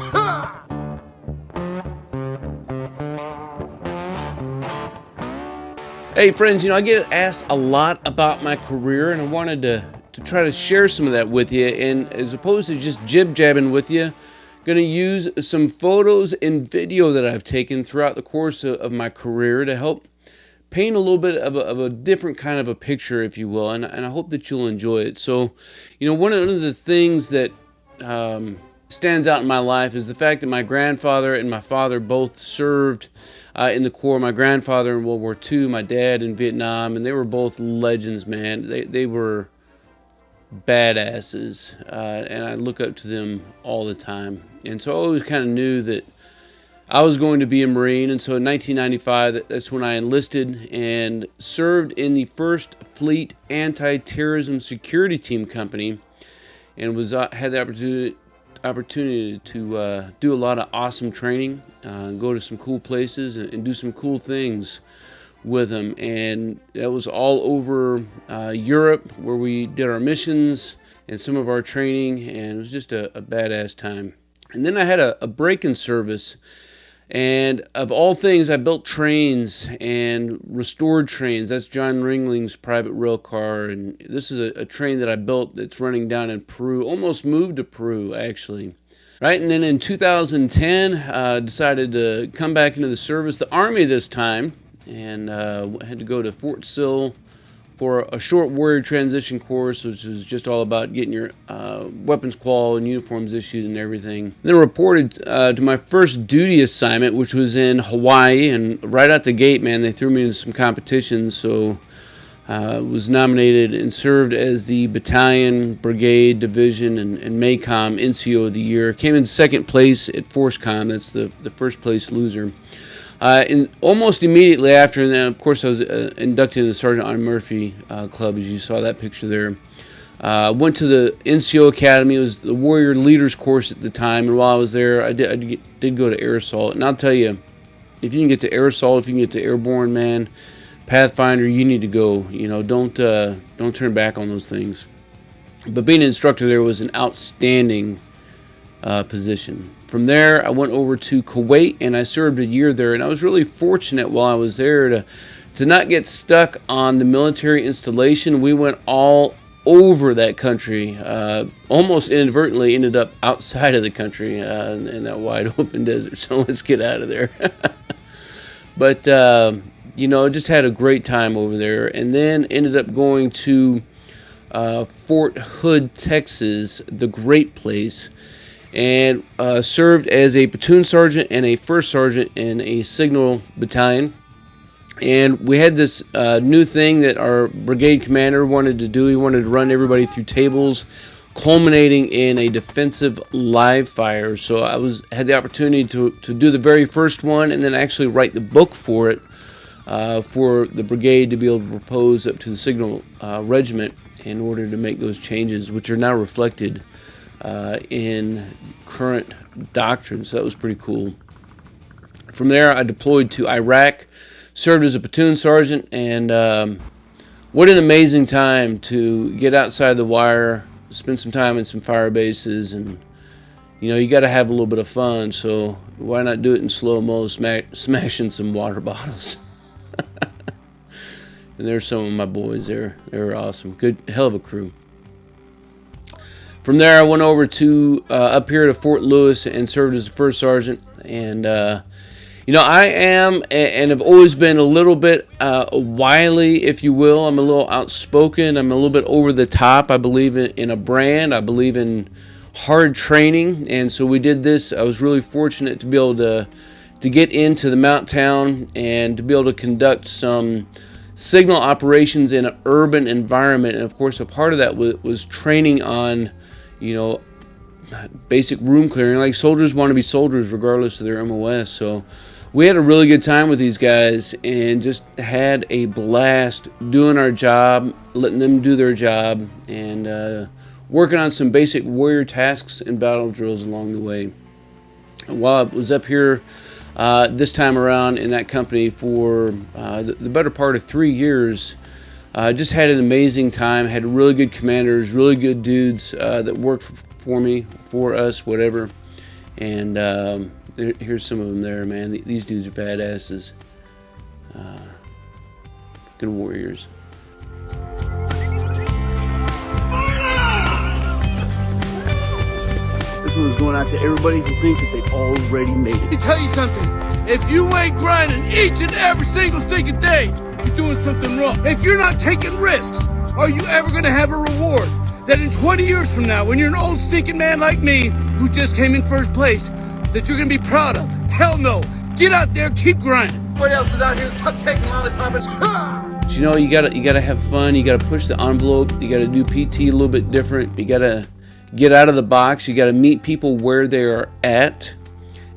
ass. Hey friends, I get asked a lot about my career, and I wanted to try to share some of that with you. And as opposed to just jib-jabbing with you, going to use some photos and video that I've taken throughout the course of my career to help paint a little bit of a different kind of a picture, if you will, and I hope that you'll enjoy it. So, one of the things that stands out in my life is the fact that my grandfather and my father both served in the Corps. My grandfather in World War II, my dad in Vietnam, and they were both legends, man. They were badasses, and I look up to them all the time. And so I always kind of knew that I was going to be a Marine, and so in 1995, that's when I enlisted and served in the 1st Fleet Anti-Terrorism Security Team Company, and had the opportunity to do a lot of awesome training, go to some cool places, and do some cool things with them. And that was all over Europe, where we did our missions and some of our training, and it was just a badass time. And then I had a break-in service, and of all things, I built trains and restored trains. That's John Ringling's private rail car, and this is a train that I built that's running down in Peru. Almost moved to Peru, actually. Right, and then in 2010, decided to come back into the service, the Army this time, and had to go to Fort Sill for a short warrior transition course, which was just all about getting your weapons qual and uniforms issued and everything. Then reported to my first duty assignment, which was in Hawaii, and right out the gate, man, they threw me into some competitions, so was nominated and served as the Battalion, Brigade, Division, and MACOM NCO of the Year. Came in second place at ForceCon, that's the first place loser. And almost immediately after, and then of course I was inducted into the Sergeant Otto Murphy Club, as you saw that picture there. Went to the NCO Academy. It was the Warrior Leaders course at the time, and while I was there, I did go to Air Assault. And I'll tell you, if you can get to Air Assault, if you can get to Airborne, man, Pathfinder, you need to go. Don't turn back on those things. But being an instructor there was an outstanding position. From there, I went over to Kuwait, and I served a year there, and I was really fortunate while I was there to not get stuck on the military installation. We went all over that country, almost inadvertently ended up outside of the country in that wide open desert, so let's get out of there. But, just had a great time over there, and then ended up going to Fort Hood, Texas, the great place, and served as a platoon sergeant and a first sergeant in a signal battalion. And we had this new thing that our brigade commander wanted to do. He wanted to run everybody through tables, culminating in a defensive live fire. So I had the opportunity to do the very first one, and then actually write the book for it, for the brigade to be able to propose up to the signal regiment in order to make those changes, which are now reflected in current doctrine. So that was pretty cool. From there, I deployed to Iraq, served as a platoon sergeant, and what an amazing time to get outside the wire, spend some time in some fire bases, and you got to have a little bit of fun, so why not do it in slow-mo, smashing some water bottles. And there's some of my boys there. They were awesome. Good, hell of a crew. From there, I went over to up here to Fort Lewis and served as a first sergeant. And I am and have always been a little bit wily, if you will. I'm a little outspoken. I'm a little bit over the top. I believe in a brand. I believe in hard training. And so we did this. I was really fortunate to be able to get into the Mount Town and to be able to conduct some signal operations in an urban environment. And of course, a part of that was training on basic room clearing. Like, soldiers want to be soldiers regardless of their MOS. So we had a really good time with these guys and just had a blast doing our job, letting them do their job, and working on some basic warrior tasks and battle drills along the way. And while I was up here this time around in that company for the better part of 3 years, just had an amazing time, had really good commanders, really good dudes that worked for me, for us, whatever. And here's some of them there, man. These dudes are badasses. Fucking warriors. This one's going out to everybody who thinks that they've already made it. Let me tell you something. If you ain't grinding each and every single stinking day, you're doing something wrong. If you're not taking risks, are you ever going to have a reward that in 20 years from now, when you're an old stinking man like me, who just came in first place, that you're going to be proud of? Hell no. Get out there, keep grinding. Everybody else is out here cupcaking lollipoppers. But you know, you gotta have fun. You gotta push the envelope. You gotta do PT a little bit different. You gotta get out of the box. You gotta meet people where they are at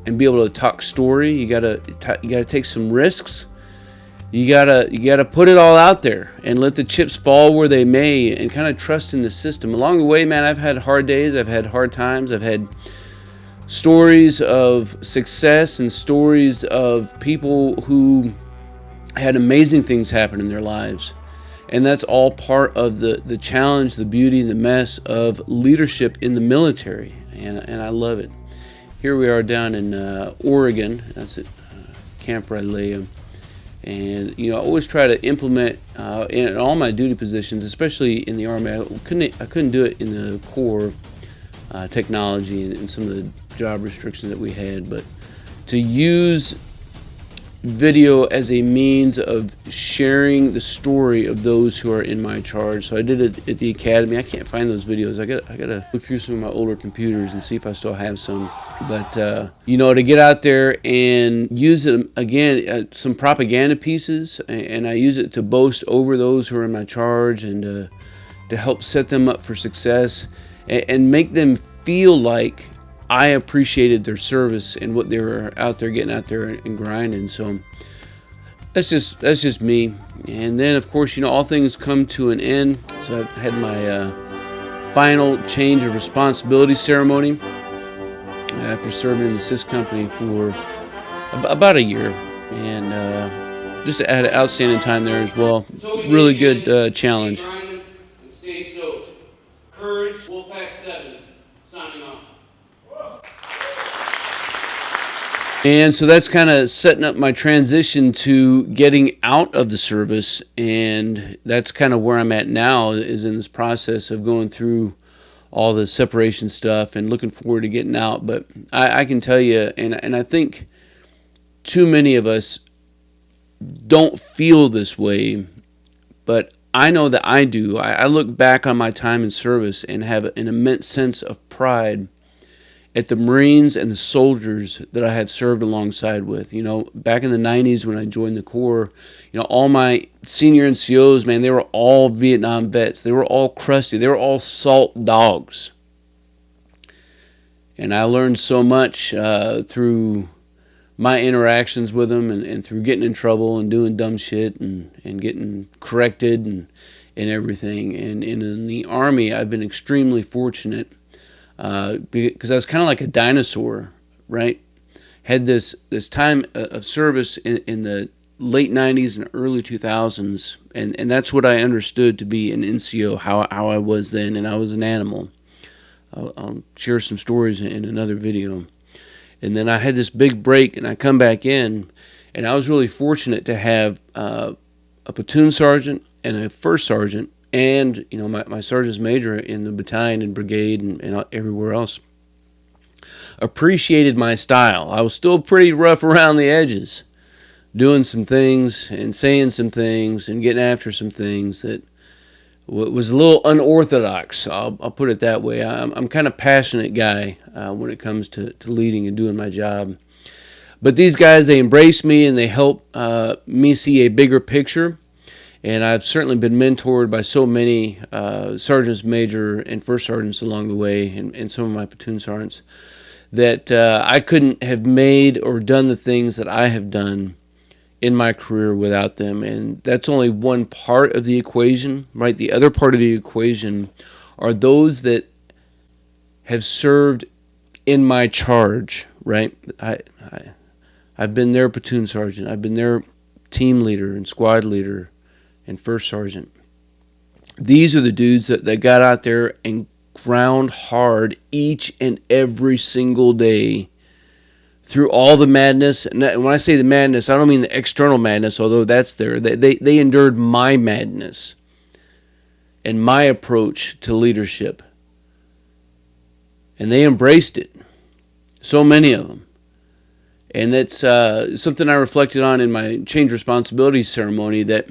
and be able to talk story. You gotta take some risks. You gotta put it all out there and let the chips fall where they may, and kind of trust in the system. Along the way, man, I've had hard days. I've had hard times. I've had stories of success and stories of people who had amazing things happen in their lives. And that's all part of the challenge, the beauty, and the mess of leadership in the military. And I love it. Here we are down in Oregon. That's at Camp Rydleia. And, you know, I always try to implement in all my duty positions, especially in the Army. I couldn't do it in the Corps technology and some of the job restrictions that we had, but to use video as a means of sharing the story of those who are in my charge. So I did it at the academy. I can't find those videos. I gotta look through some of my older computers and see if I still have some. But you know, to get out there and use it again, some propaganda pieces, and I use it to boast over those who are in my charge, and to help set them up for success, and make them feel like I appreciated their service and what they were out there getting out there and grinding. So that's just me. And then, of course, you know, all things come to an end. So I had my final change of responsibility ceremony after serving in the CIS company for about a year, and just had an outstanding time there as well. Really good challenge. Stay stoked. Courage, Wolfpack 7, signing off. And so that's kind of setting up my transition to getting out of the service, and that's kind of where I'm at now, is in this process of going through all the separation stuff and looking forward to getting out. But I can tell you, and I think too many of us don't feel this way, but I know that I do. I look back on my time in service and have an immense sense of pride at the Marines and the soldiers that I have served alongside with. You know, back in the 90s when I joined the Corps, you know, all my senior NCOs, man, they were all Vietnam vets. They were all crusty. They were all salt dogs. And I learned so much through my interactions with them, and through getting in trouble and doing dumb shit and getting corrected and everything. And in the Army, I've been extremely fortunate because I was kind of like a dinosaur, right? Had this time of service in the late 90s and early 2000s, and that's what I understood to be an NCO, how I was then, and I was an animal. I'll share some stories in another video. And then I had this big break, and I come back in, and I was really fortunate to have a platoon sergeant and a first sergeant, and you know, my sergeant's major in the battalion and brigade and everywhere else appreciated my style. I was still pretty rough around the edges, doing some things and saying some things and getting after some things that was a little unorthodox. I'll put it that way. I'm kind of passionate guy when it comes to leading and doing my job. But these guys, they embrace me and they help me see a bigger picture. And I've certainly been mentored by so many sergeants major and first sergeants along the way, and some of my platoon sergeants, that I couldn't have made or done the things that I have done in my career without them. And that's only one part of the equation, right? The other part of the equation are those that have served in my charge, right? I've been their platoon sergeant. I've been their team leader and squad leader and first sergeant. These are the dudes that got out there and ground hard each and every single day through all the madness. And when I say the madness, I don't mean the external madness, although that's there. They endured my madness and my approach to leadership. And they embraced it. So many of them. And that's something I reflected on in my change responsibility ceremony, that,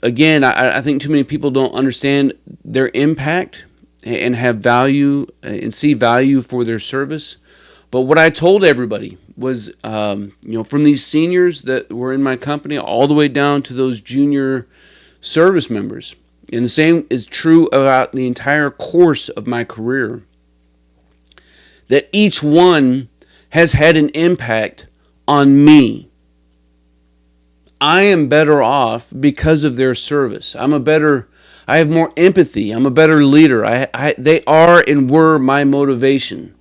again, I think too many people don't understand their impact and have value and see value for their service. But what I told everybody was, from these seniors that were in my company all the way down to those junior service members, and the same is true about the entire course of my career, that each one has had an impact on me. I am better off because of their service. I have more empathy. I'm a better leader. They are and were my motivation.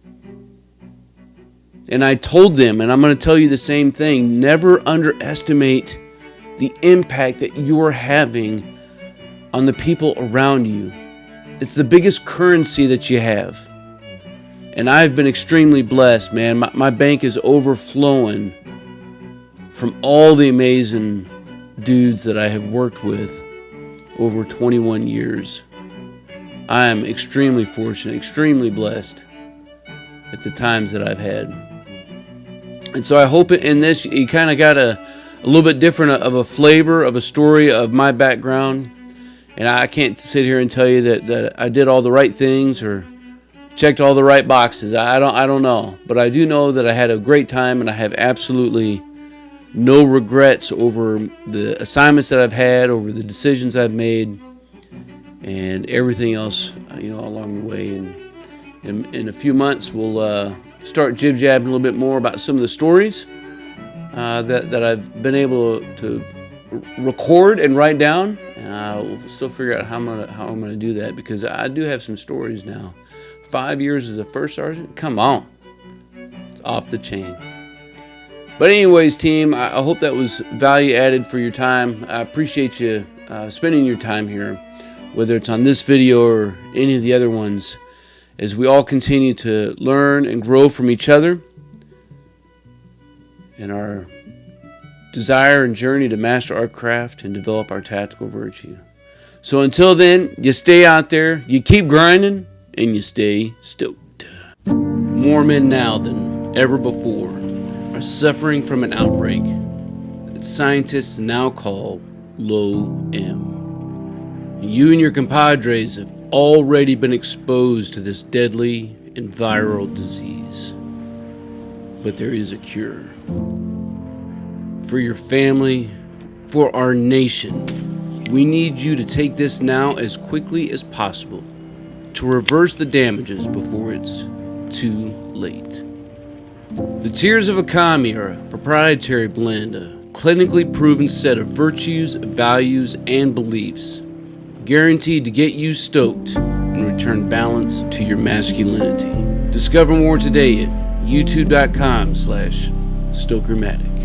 And I told them, and I'm going to tell you the same thing, never underestimate the impact that you are having on the people around you. It's the biggest currency that you have. And I've been extremely blessed, man. My bank is overflowing from all the amazing dudes that I have worked with over 21 years. I am extremely fortunate, extremely blessed at the times that I've had. And so I hope in this you kind of got a little bit different of a flavor of a story of my background. And I can't sit here and tell you that I did all the right things or checked all the right boxes. I don't know. But I do know that I had a great time, and I have absolutely no regrets over the assignments that I've had, over the decisions I've made, and everything else, along the way. And in a few months, we'll start jib-jabbing a little bit more about some of the stories that I've been able to record and write down. We'll still figure out how I'm gonna do that, because I do have some stories now. 5 years as a first sergeant, come on, it's off the chain. But anyways, team, I hope that was value added for your time. I appreciate you spending your time here, whether it's on this video or any of the other ones, as we all continue to learn and grow from each other in our desire and journey to master our craft and develop our tactical virtue. So until then, you stay out there, you keep grinding, and you stay stoked. More men now than ever before are suffering from an outbreak that scientists now call low M. You and your compadres have already been exposed to this deadly and viral disease. But there is a cure. For your family, for our nation, we need you to take this now as quickly as possible to reverse the damages before it's too late. The Tears of a Kami are a proprietary blend, a clinically proven set of virtues, values, and beliefs, guaranteed to get you stoked and return balance to your masculinity. Discover more today at youtube.com/Stokermatic.